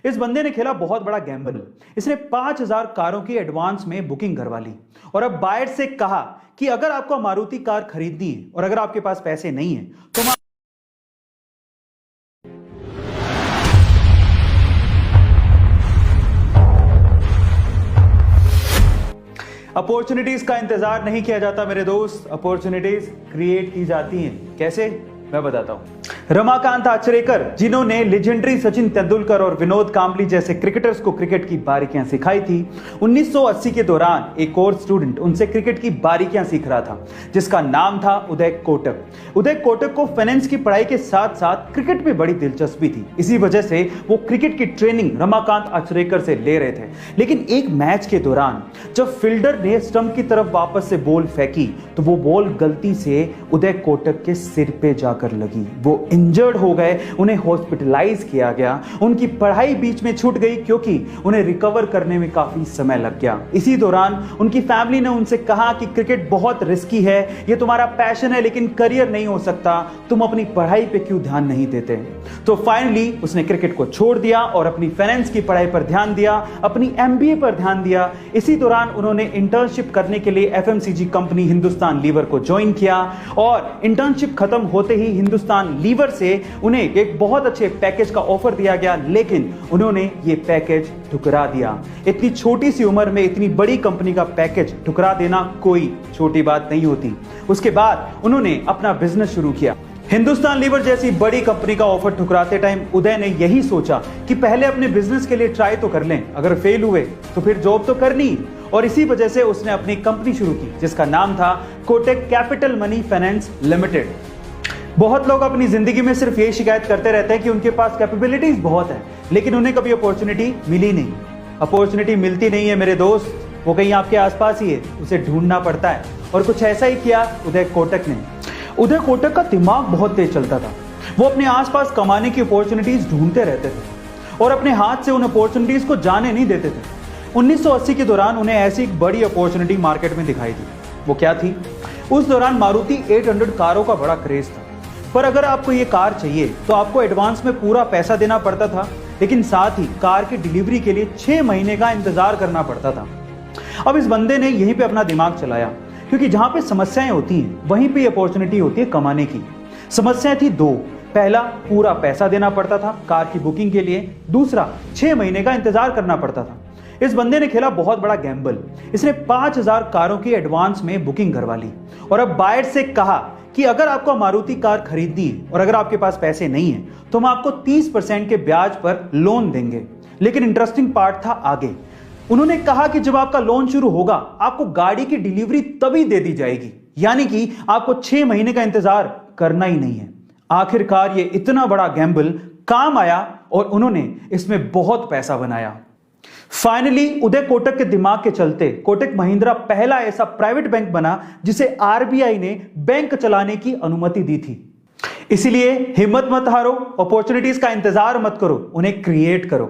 इस बंदे ने खेला बहुत बड़ा गैम्बल। इसने 5000 कारों की एडवांस में बुकिंग करवा ली और अब बायर से कहा कि अगर आपको मारुति कार खरीदनी है और अगर आपके पास पैसे नहीं है तो अपॉर्चुनिटीज का इंतजार नहीं किया जाता मेरे दोस्त, अपॉर्चुनिटीज क्रिएट की जाती हैं। कैसे, मैं बताता हूं। रमाकांत आचरेकर, जिन्होंने लेजेंडरी सचिन तेंदुलकर और विनोद कांबली जैसे क्रिकेटर्स को क्रिकेट की बारीकियां सिखाई थी, 1980 के दौरान एक और स्टूडेंट उनसे क्रिकेट की बारीकियां सीख रहा था जिसका नाम था उदय कोटक। उदय कोटक को फाइनेंस की पढ़ाई के साथ साथ क्रिकेट में बड़ी दिलचस्पी थी। इसी वजह से वो क्रिकेट की ट्रेनिंग रमाकांत आचरेकर से ले रहे थे। लेकिन एक मैच के दौरान जब फील्डर ने स्टंप की तरफ वापस से बॉल फेंकी तो वो बॉल गलती से उदय कोटक के सिर पे जाकर लगी। वो इंजर्ड हो गए, उन्हें हॉस्पिटलाइज किया गया। उनकी पढ़ाई बीच में छूट गई क्योंकि उन्हें रिकवर करने में काफी समय लग गया। इसी दौरान उनकी फैमिली ने उनसे कहा कि क्रिकेट बहुत रिस्की है, ये तुम्हारा पैशन है लेकिन करियर नहीं हो सकता, तुम अपनी पढ़ाई पे क्यों ध्यान नहीं देते। तो फाइनली उसने क्रिकेट को छोड़ दिया और अपनी फाइनेंस की पढ़ाई पर ध्यान दिया, अपनी एमबीए पर ध्यान दिया। इसी दौरान उन्होंने इंटर्नशिप करने के लिए एफएमसीजी कंपनी हिंदुस्तान लीवर को ज्वाइन किया और इंटर्नशिप खत्म होते ही हिंदुस्तान लीवर से उन्हें एक बहुत अच्छे पैकेज का ऑफर दिया गया, लेकिन उन्होंने ये पैकेज ठुकरा दिया। इतनी छोटी सी उम्र में इतनी बड़ी कंपनी का पैकेज ठुकरा देना कोई छोटी बात नहीं होती। उसके बाद उन्होंने अपना बिजनेस शुरू किया। हिंदुस्तान लीवर जैसी बड़ी कंपनी का ऑफर ठुकराते टाइम उदय ने यही सोचा कि पहले अपने बिजनेस के लिए ट्राई तो कर लें, अगर फेल हुए तो फिर जॉब तो करनी। और इसी वजह से उसने अपनी कंपनी शुरू की जिसका नाम था Kotak capital money finance limited. बहुत लोग अपनी जिंदगी में सिर्फ ये शिकायत करते रहते हैं कि उनके पास कैपेबिलिटीज बहुत है लेकिन उन्हें कभी अपॉर्चुनिटी मिली नहीं। अपॉर्चुनिटी मिलती नहीं है मेरे दोस्त, वो कहीं आपके आसपास ही है, उसे ढूंढना पड़ता है। और कुछ ऐसा ही किया उदय कोटक ने। उदय कोटक का दिमाग बहुत तेज चलता था। वो अपने आसपास कमाने की अपॉर्चुनिटीज ढूंढते रहते थे और अपने हाथ से उन अपॉर्चुनिटीज को जाने नहीं देते थे। 1980 के दौरान उन्हें ऐसी एक बड़ी अपॉर्चुनिटी मार्केट में दिखाई दी। वो क्या थी? उस दौरान मारुति 800 कारों का बड़ा क्रेज था, पर अगर आपको ये कार चाहिए तो आपको एडवांस में पूरा पैसा देना पड़ता था, लेकिन साथ ही कार की डिलीवरी के लिए 6 महीने का इंतजार करना पड़ता था। अब इस बंदे ने यहीं पे अपना दिमाग चलाया क्योंकि जहां पे समस्याएं होती हैं वहीं पे अपॉर्चुनिटी होती है कमाने की। समस्याएं थी दो। पहला, पूरा पैसा देना पड़ता था कार की बुकिंग के लिए। दूसरा, 6 महीने का इंतजार करना पड़ता था। इस बंदे ने खेला बहुत बड़ा गैम्बल। इसने 5000 कारों की एडवांस में बुकिंग करवा ली और अब बायर से कहा कि अगर आपको मारुति कार खरीदनी है और अगर आपके पास पैसे नहीं है तो हम आपको 30% के ब्याज पर लोन देंगे। लेकिन इंटरेस्टिंग पार्ट था आगे। उन्होंने कहा कि जब आपका लोन शुरू होगा आपको गाड़ी की डिलीवरी तभी दे दी जाएगी, यानी कि आपको 6 महीने का इंतजार करना ही नहीं है। आखिरकार ये इतना बड़ा गैम्बल काम आया और उन्होंने इसमें बहुत पैसा बनाया। फाइनली उदय कोटक के दिमाग के चलते कोटक महिंद्रा पहला ऐसा प्राइवेट बैंक बना जिसे आरबीआई ने बैंक चलाने की अनुमति दी थी। इसीलिए हिम्मत मत हारो, अपॉर्चुनिटीज का इंतजार मत करो, उन्हें क्रिएट करो।